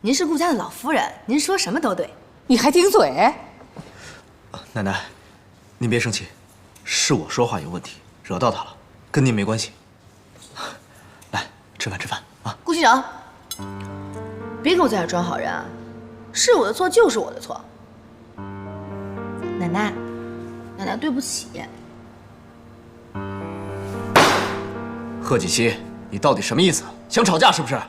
您是顾家的老夫人，您说什么都对。你还顶嘴？奶奶，您别生气，是我说话有问题，惹到他了，跟您没关系。来，吃饭啊！顾局长，别给我在这装好人啊！是我的错就是我的错。奶奶，对不起。贺锦熙，你到底什么意思？想吵架是不是？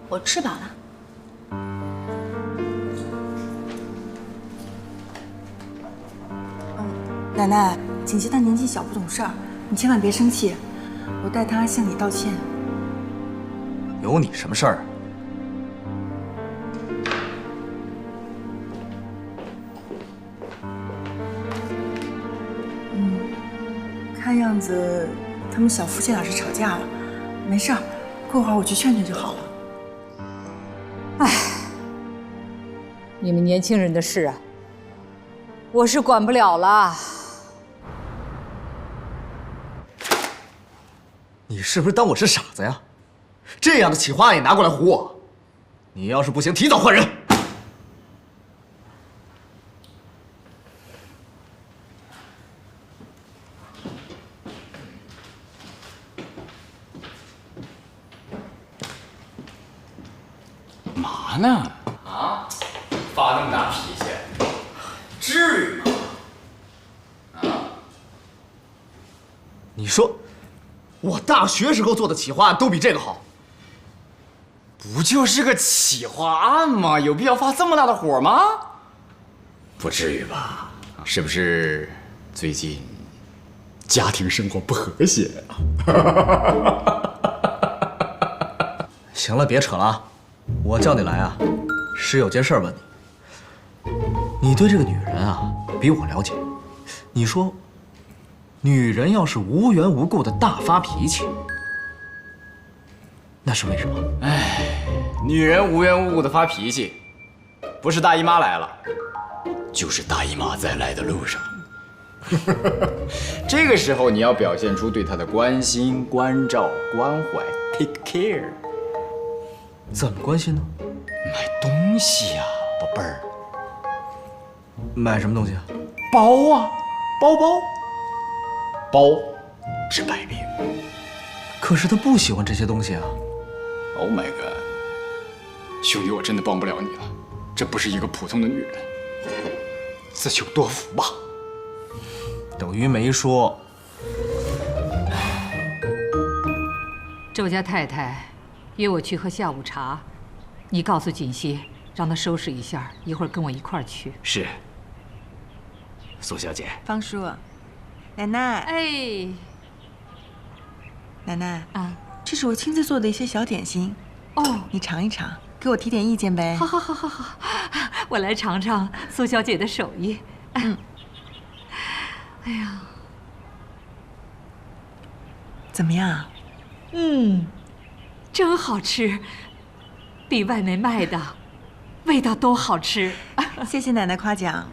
我吃饱了。奶奶，锦溪她年纪小不懂事儿，你千万别生气，我代她向你道歉。有你什么事儿啊？看样子他们小夫妻俩是吵架了，没事儿，过会儿我去劝劝就好了。唉，你们年轻人的事啊，我是管不了了。你是不是当我是傻子呀？这样的企划案也拿过来唬我？你要是不行，提早换人。嘛呢？啊？发那么大脾气，至于吗？啊？你说，我大学时候做的企划案都比这个好。不就是个企划案吗？有必要发这么大的火吗？不至于吧？是不是最近家庭生活不和谐啊？行了，别扯了啊！我叫你来啊，是有件事问你。你对这个女人啊，比我了解。你说，女人要是无缘无故的大发脾气，那是为什么？哎，女人无缘无故的发脾气，不是大姨妈来了，就是大姨妈在来的路上。这个时候你要表现出对她的关心、关照、关怀 ，take care。怎么关心呢？买东西呀，宝贝儿。买什么东西啊？包啊，包。包治百病。可是她不喜欢这些东西啊。Oh my god， 兄弟，我真的帮不了你了，这不是一个普通的女人，自求多福吧。等于没说。周家太太约我去喝下午茶，你告诉锦溪，让她收拾一下，一会儿跟我一块儿去。是，苏小姐。方叔，奶奶，哎，奶奶啊，这是我亲自做的一些小点心，哦，你尝一尝，给我提点意见呗。好，我来尝尝苏小姐的手艺。嗯。哎呀，怎么样？真好吃，比外面卖的味道都好吃。谢谢奶奶夸奖。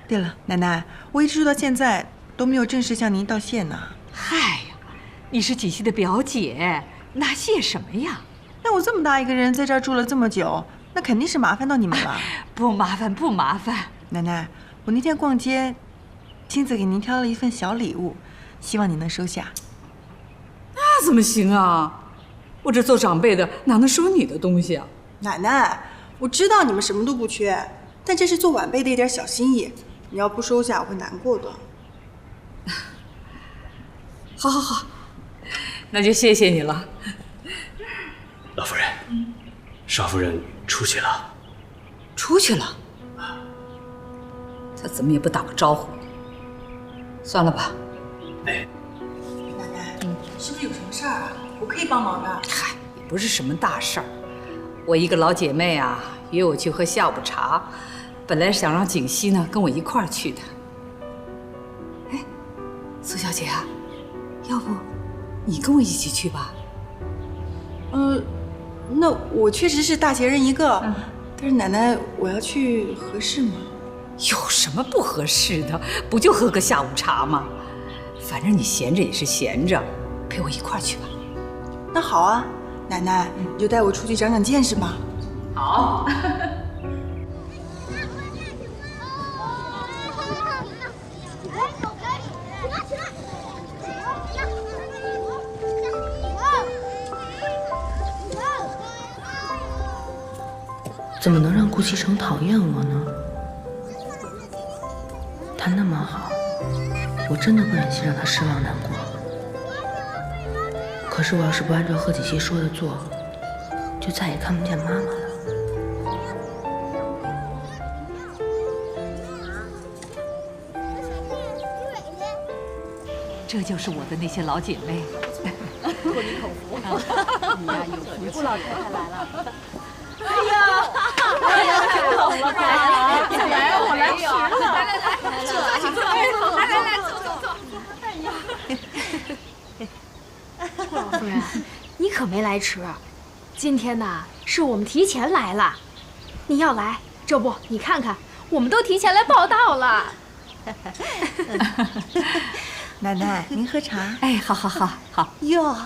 对了，奶奶，我一直住到现在都没有正式向您道谢呢。嗨呀，你是锦溪的表姐，那谢什么呀？那我这么大一个人在这儿住了这么久，那肯定是麻烦到你们了。不麻烦。奶奶，我那天逛街，亲自给您挑了一份小礼物，希望你能收下。那怎么行啊？我这做长辈的哪能收你的东西啊？奶奶，我知道你们什么都不缺，但这是做晚辈的一点小心意，你要不收下，我会难过的。好，那就谢谢你了。老夫人，少夫人出去了。出去了？他怎么也不打个招呼？算了吧。哎，奶奶，是不是有什么事儿啊？我可以帮忙的。嗨，也不是什么大事儿。我一个老姐妹啊，约我去喝下午茶，本来想让锦溪呢跟我一块儿去的。哎，苏小姐啊，要不你跟我一起去吧？那我确实是大闲人一个，但是奶奶，我要去合适吗？有什么不合适的？不就喝个下午茶吗？反正你闲着也是闲着，陪我一块儿去吧。那好啊，奶奶，你就带我出去长长见识吧。好。怎么能让顾其成讨厌我呢？他那么好，我真的不忍心让他失望难过。可是我要是不按照贺锦熙说的做，就再也看不见妈妈了。这就是我的那些老姐妹。托你口福，你呀有福气。顾老太太来了。哎呀，太好了，来，我来迟了，来，请坐，来，坐。哎呀，顾老夫人，你可没来迟，今天呢是我们提前来了。你要来，这不你看看，我们都提前来报到了。奶奶，您喝茶。哎，好。哟，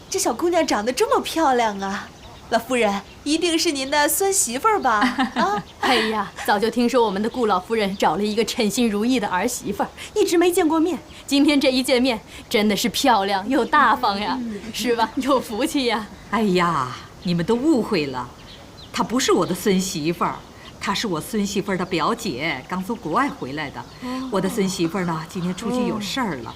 这小姑娘长得这么漂亮啊！老夫人，一定是您的孙媳妇儿吧？啊！哎呀，早就听说我们的顾老夫人找了一个称心如意的儿媳妇儿，一直没见过面。今天这一见面，真的是漂亮又大方呀，是吧？有福气呀！哎呀，你们都误会了，她不是我的孙媳妇儿，她是我孙媳妇儿的表姐，刚从国外回来的。我的孙媳妇儿呢，今天出去有事儿了。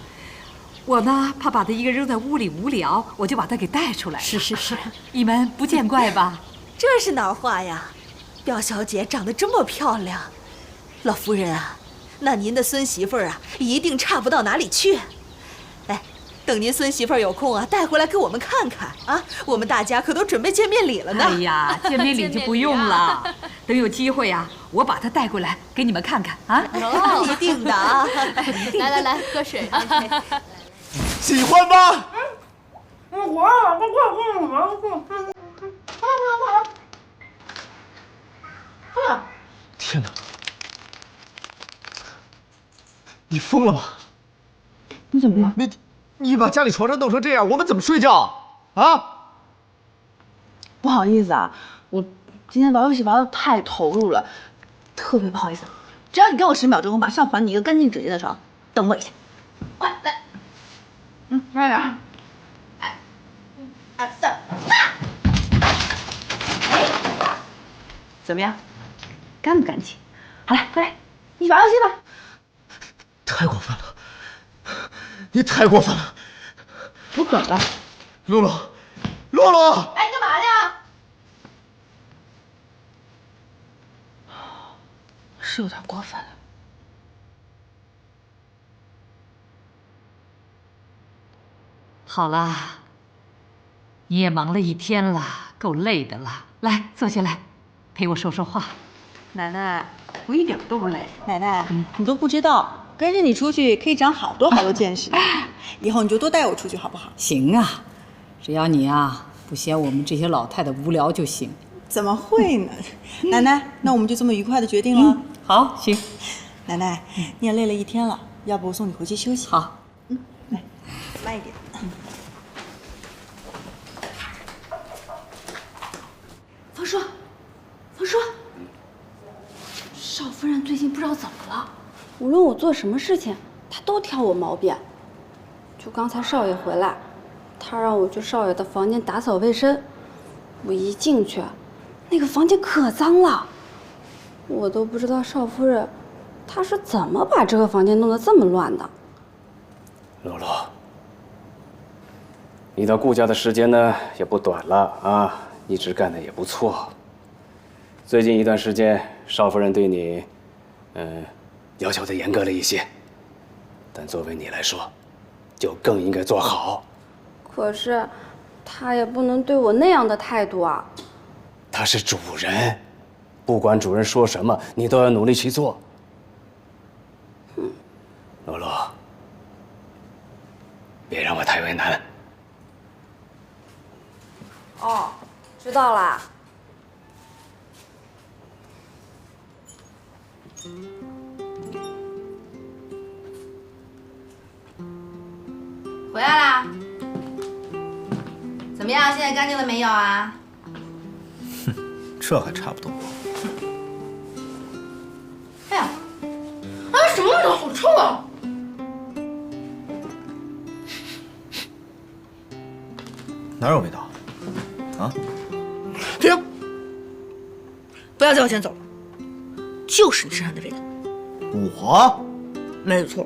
我呢，怕把她一个人扔在屋里无聊，我就把她给带出来了。是，你们不见怪吧？这是哪儿话呀？表小姐长得这么漂亮，老夫人啊，那您的孙媳妇儿啊，一定差不到哪里去。哎，等您孙媳妇儿有空啊，带回来给我们看看啊，我们大家可都准备见面礼了呢。哎呀，见面礼就不用了，等有机会呀，我把她带过来给你们看看啊。一定的啊！来，喝水。喜欢吧？天哪！你疯了吗？你怎么了？你把家里床上弄成这样，我们怎么睡觉啊？不好意思啊，我今天玩游戏玩的太投入了，特别不好意思。只要你给我10秒钟，我马上还你一个干净整洁的床。等我一下，快来。快点。1、2、3，怎么样？干不干净？好了，快来，一起玩游戏吧。太过分了！你太过分了！我怎么了？露露，哎，你干嘛呢？是有点过分了。好啦，你也忙了一天了，够累的了。来，坐下来，陪我说说话。奶奶，我一点都不累。奶奶，你都不知道，跟着你出去可以长好多见识。以后你就多带我出去好不好？行啊，只要你啊不嫌我们这些老太太无聊就行。怎么会呢？奶奶，那我们就这么愉快的决定了。好，行。奶奶，你也累了一天了，要不我送你回去休息？好。来，慢一点。冯叔，少夫人最近不知道怎么了，无论我做什么事情，她都挑我毛病。就刚才少爷回来，她让我去少爷的房间打扫卫生，我一进去，那个房间可脏了，我都不知道少夫人她是怎么把这个房间弄得这么乱的。露露，你到顾家的时间呢也不短了啊，一直干得也不错。最近一段时间，少夫人对你，要求的严格了一些，但作为你来说，就更应该做好。可是，她也不能对我那样的态度啊。她是主人，不管主人说什么，你都要努力去做。露露，别让我太为难。哦，知道啦。回来啦？怎怎么样？现在干净了没有啊？这还差不多。哎呀，什么味道？好臭啊！哪有味道？啊？停！不要再往前走了，就是你身上的味道。我？没错。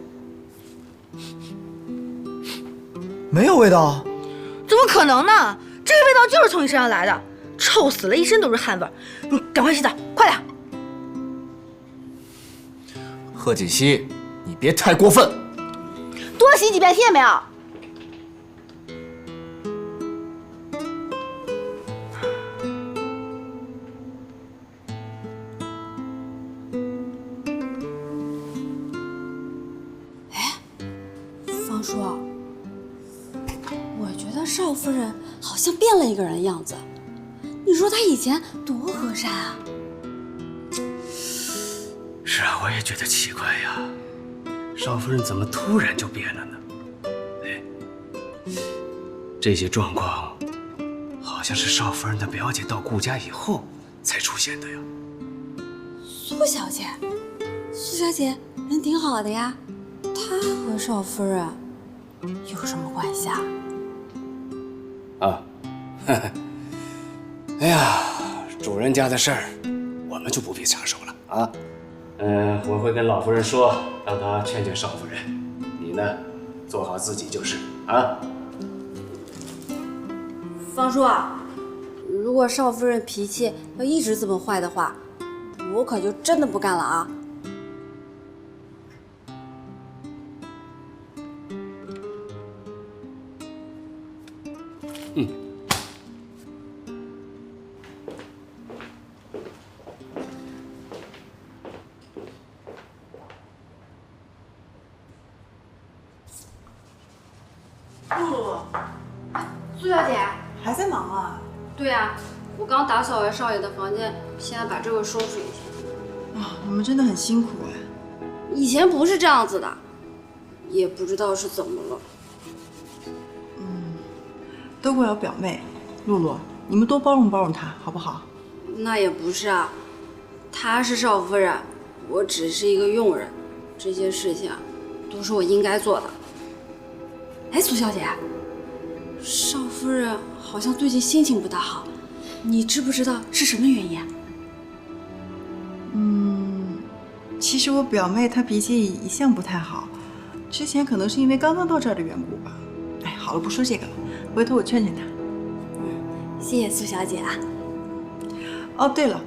没有味道。怎么可能呢？这个味道就是从你身上来的，臭死了，一身都是汗味儿。你赶快洗澡，快点！贺锦熙，你别太过分。多洗几遍，听见没有？方叔，我觉得邵夫人好像变了一个人样子。你说她以前多和善啊！是啊，我也觉得奇怪呀，邵夫人怎么突然就变了呢？哎，这些状况好像是邵夫人的表姐到顾家以后才出现的呀。苏小姐，苏小姐人挺好的呀，她和邵夫人有什么关系啊？啊，哎呀，主人家的事儿，我们就不必插手了啊。我会跟老夫人说，让她劝劝邵夫人。你呢，做好自己就是啊。方叔啊，如果邵夫人脾气要一直这么坏的话，我可就真的不干了啊。苏小姐还在忙啊？对呀，我刚打扫完少爷的房间，现在把这个收拾一下。啊，你们真的很辛苦哎。以前不是这样子的，也不知道是怎么了。都怪我表妹，露露，你们多包容包容她，好不好？那也不是啊，她是少夫人，我只是一个佣人，这些事情都是我应该做的。哎，苏小姐，少夫人好像最近心情不大好，你知不知道是什么原因啊？其实我表妹她脾气一向不太好，之前可能是因为刚刚到这儿的缘故吧。哎，好了，不说这个了，回头我劝劝她。谢谢苏小姐啊。哦，对了，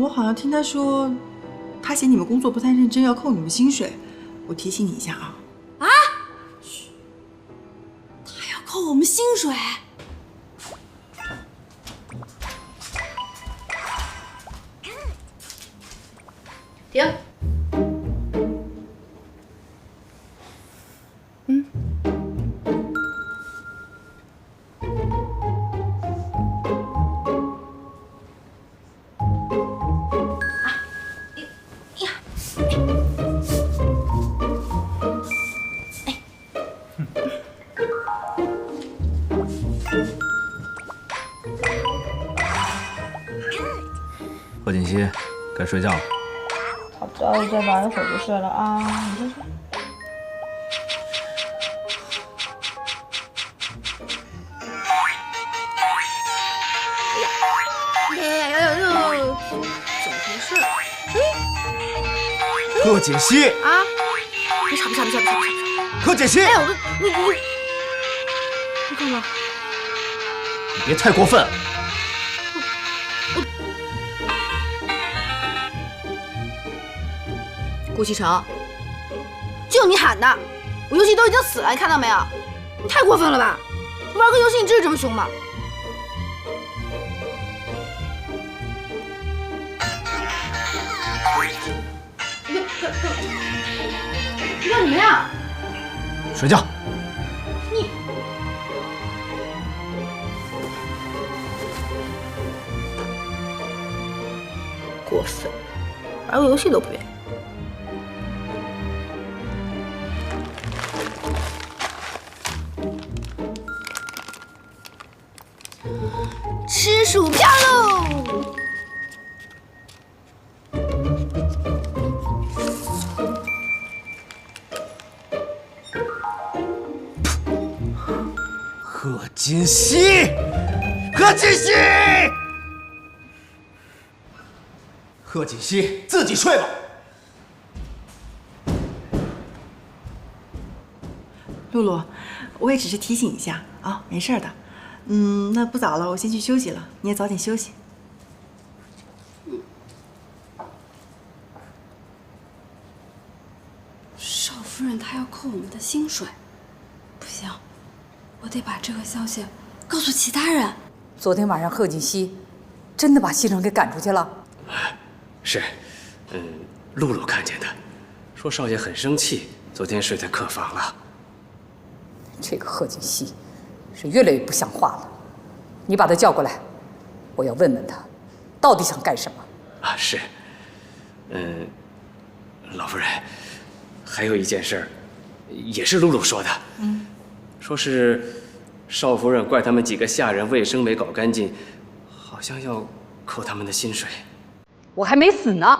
我好像听她说，她嫌你们工作不太认真，要扣你们薪水。我提醒你一下啊。啊？她要扣我们薪水？停。贺锦熙，该睡觉了。好的，我再玩一会儿就睡了啊。你先睡。怎么回事？贺锦熙啊！别吵！贺锦熙，哎，你干嘛？你别太过分。顾西城，就你喊的，我游戏都已经死了，你看到没有？你太过分了吧！玩个游戏你至于这么凶吗？你干什么呀？睡觉。你过分，玩个游戏都不愿意。吃薯片喽！贺锦熙，贺锦熙，贺锦熙，自己睡吧。露露，我也只是提醒一下啊，没事的。那不早了，我先去休息了，你也早点休息。少夫人她要扣我们的薪水，不行，我得把这个消息告诉其他人。昨天晚上贺锦熙真的把西城给赶出去了？是，露露看见的，说少爷很生气，昨天睡在客房了。这个贺锦熙是越来越不像话了，你把他叫过来，我要问问他，到底想干什么？啊，是，老夫人，还有一件事儿，也是露露说的，说是少夫人怪他们几个下人卫生没搞干净，好像要扣他们的薪水。我还没死呢，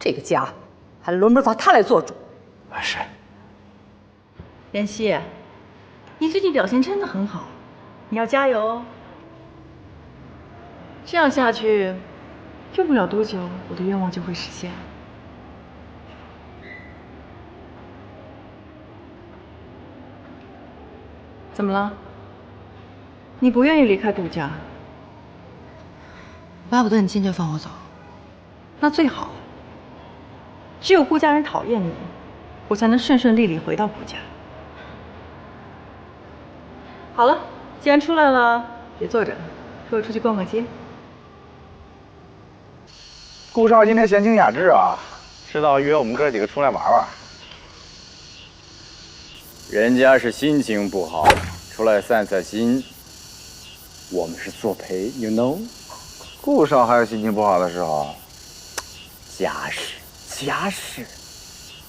这个家还轮不到他来做主。啊，是。妍希，你最近表现真的很好，你要加油哦。这样下去，用不了多久，我的愿望就会实现。怎么了？你不愿意离开顾家？巴不得你坚决放我走，那最好。只有顾家人讨厌你，我才能顺顺利利回到顾家。好了，既然出来了，别坐着，陪我出去逛逛街。顾少今天闲情雅致啊，知道约我们哥几个出来玩玩。人家是心情不好，出来散散心。我们是作陪 ，you know。顾少还有心情不好的时候。家事，家事。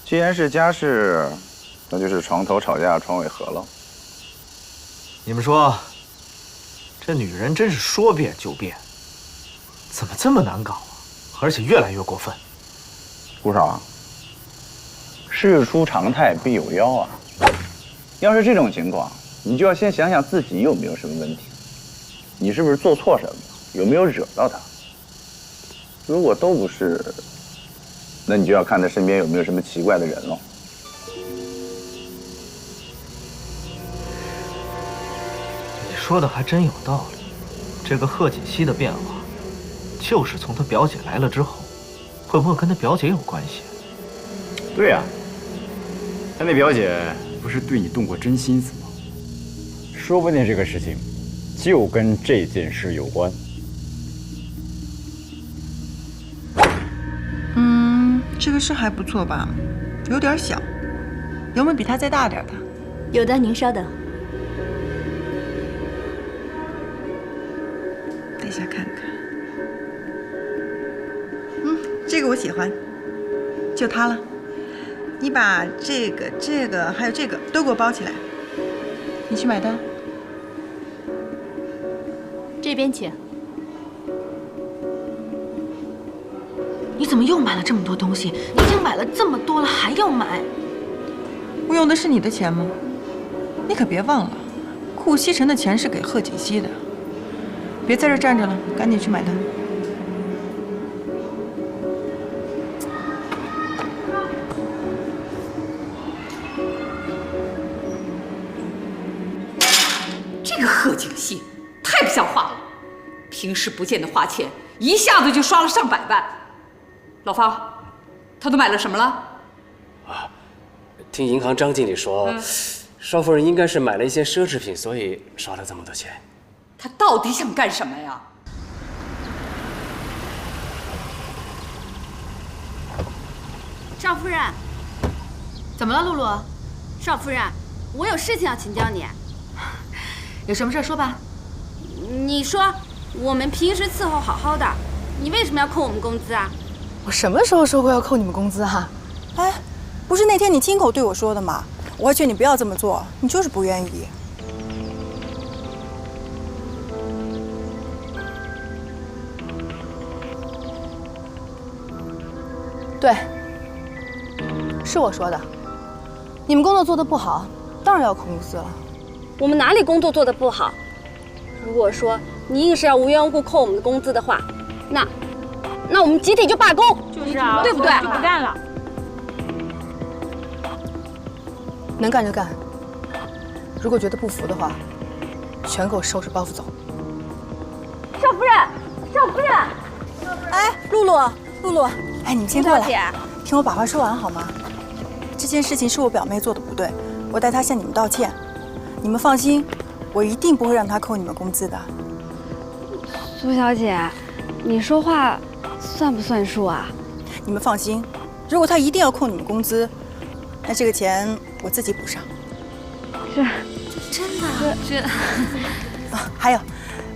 既然是家事，那就是床头吵架床尾和了。你们说，这女人真是说变就变，怎么这么难搞啊？而且越来越过分。顾少，事出常态必有妖啊！要是这种情况，你就要先想想自己有没有什么问题，你是不是做错什么，有没有惹到他？如果都不是，那你就要看他身边有没有什么奇怪的人了。你说的还真有道理，这个贺锦熙的变化，就是从他表姐来了之后，会不会跟他表姐有关系？对呀，他那表姐不是对你动过真心思吗？说不定这个事情就跟这件事有关。这个事还不错吧，有点小，有没有比它再大点的？有的，您稍等。等一下看看。这个我喜欢，就它了。你把这个还有这个都给我包起来。你去买单。这边请。你怎么又买了这么多东西？你已经买了这么多了，还要买？我用的是你的钱吗？你可别忘了，顾西辰的钱是给贺锦熙的。别在这站着了，赶紧去买单。这个贺锦熙太不像话了，平时不见得花钱，一下子就刷了上百万。老方，他都买了什么了？啊，听银行张经理说，少夫人应该是买了一些奢侈品，所以刷了这么多钱。他到底想干什么呀？少夫人，怎么了，露露？少夫人，我有事情要请教你。有什么事说吧。你说我们平时伺候好好的，你为什么要扣我们工资啊？我什么时候说过要扣你们工资哈？哎，不是那天你亲口对我说的吗？我还劝你不要这么做，你就是不愿意。对，是我说的。你们工作做得不好，当然要扣工资了。我们哪里工作做得不好？如果说你硬是要无缘无故扣我们的工资的话，那我们集体就罢工，就是啊，对不对？不干了。能干就干，如果觉得不服的话，全给我收拾包袱走。少夫人，少夫人，哎，露露，哎，你们先过来，姐，听我把话说完好吗？这件事情是我表妹做的不对，我代她向你们道歉。你们放心，我一定不会让她扣你们工资的。苏小姐，你说话算不算数啊？你们放心，如果她一定要扣你们工资，那这个钱我自己补上。是，真的？这啊，还有，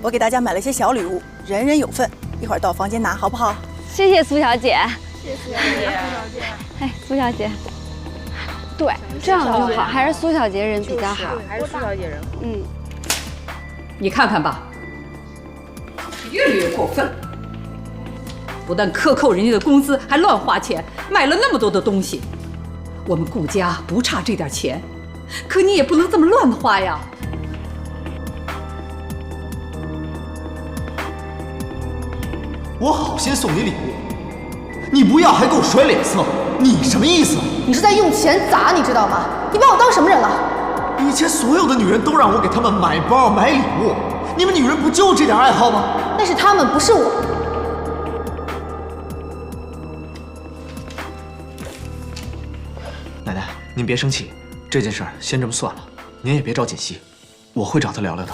我给大家买了一些小礼物，人人有份，一会儿到房间拿，好不好？谢谢苏小姐。谢谢苏小姐。哎，苏小姐，对，这样就好，还是苏小姐人比较好，还是苏小姐人好。嗯，你看看吧，越来越过分，不但克扣人家的工资，还乱花钱，买了那么多的东西。我们顾家不差这点钱，可你也不能这么乱花呀。我好心送你礼物，你不要还给我甩脸色，你什么意思？你是在用钱砸，你知道吗？你把我当什么人了？以前所有的女人都让我给她们买包买礼物，你们女人不就这点爱好吗？那是他们，不是我。奶奶，您别生气，这件事儿先这么算了，您也别找锦溪，我会找她聊聊的。